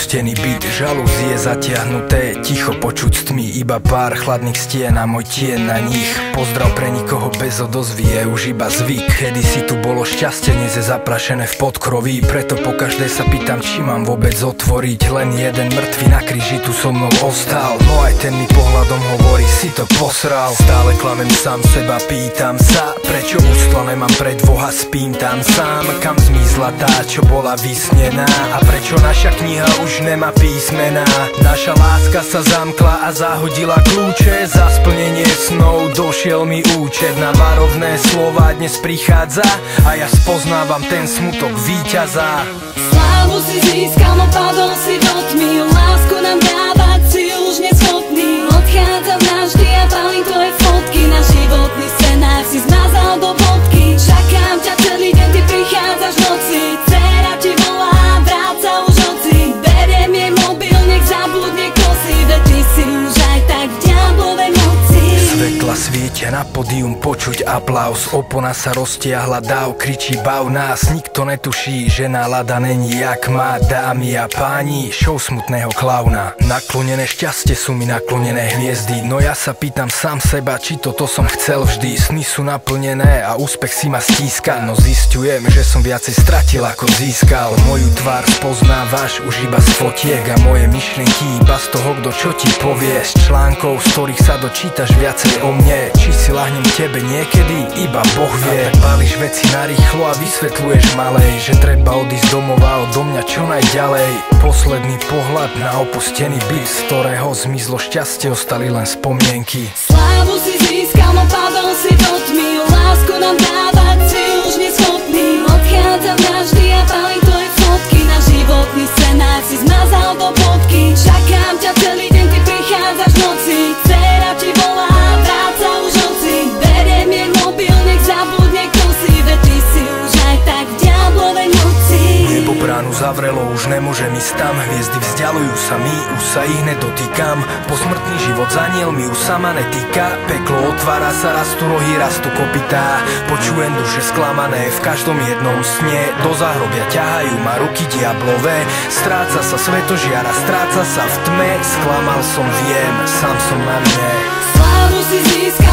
opustený byt, žalúzie zatiahnuté, ticho počuť s tmy, iba pár chladných stien a môj tien na nich. Pozdrav pre nikoho bez odozvy, je už iba zvyk. Kedysi tu bolo šťastie, dnes je zaprašené v podkroví, preto po každej sa pýtam, či mám vôbec otvoriť. Len jeden mŕtvy na kríži tu so mnou ostal, no aj ten mi pohľadom hovorí, si to posral. Stále klamem sám seba, pýtam sa, prečo ústla nemám pre dvoch a spím tam sám. Kam zmizla tá, čo bola vysnená, a prečo naša kniha už nemá písmená. Naša láska sa zamkla a zahodila kľúče, za splnenie snov došiel mi účet. Na varovné slova dnes prichádza a ja spoznávam ten smutok víťaza. Slávu si získal, no padol si do tmy, lásku nám dávať si už neschopný. Odchádzam navždy a balím tvoje fotky, na životný scenár si zmazal do bodky. Čakám ťa celý deň, ty prichádzaš v noci, dcera ti volá, vráca už oci. Beriem jej mobil, nech zabudne kosy, veď ty si už aj tak v diablovej moci. Svetla svietia na pódium, počuť aplauz, opona sa roztiahla, dáv kričí bav nás. Nikto netuší, že nálada není jak má. Dámy a páni, show smutného klauna. Naklonené šťastie sú mi naklonené hviezdy, no ja sa pýtam sám seba, či toto som chcel vždy. Sny sú naplnené a úspech si ma stíska, no zistujem, že som viacej stratil ako získal. Moju tvár spoznávaš už iba z fotiek a moje myšlienky iba z toho, kto čo ti povie. Z článkov, z ktorých sa dočítaš viacej o mne, či si lahnem tebe niekedy, iba Boh vie. Tak balíš veci narýchlo a vysvetľuješ malej, že treba odísť domova odo mňa čo najďalej. Posledný pohľad na opustený byt, z ktorého zmizlo šťastie, ostali len spomienky. Slávu si získal, no padol si do tmy, lásku nám dávať si už neschopný. Odchádzam navždy a balím tvoje fotky, na životný scenár si zmazal do bodky. Čakám ťa celý deň, ty prichádzaš v noci, dcera ti volá, vráca už oci. Beriem jej mobil, nech zabudne kosy, veď ty si už aj tak v diablovej noci. Nebo bránu zavrelo, už nemôžem ísť tam, hviezdy vzdialujú sa mi, už sa ich nedotýkam. Posmrtný život z anielmi už sama netýka, peklo otvára sa, rastú rohy, rastú kopytá. Počujem duše sklamané v každom jednom sne, do záhrobia ťahajú ma ruky diablové. Stráca sa svetožiara, stráca sa v tme, sklamal som, viem, sám som na mne. Slávu si získal,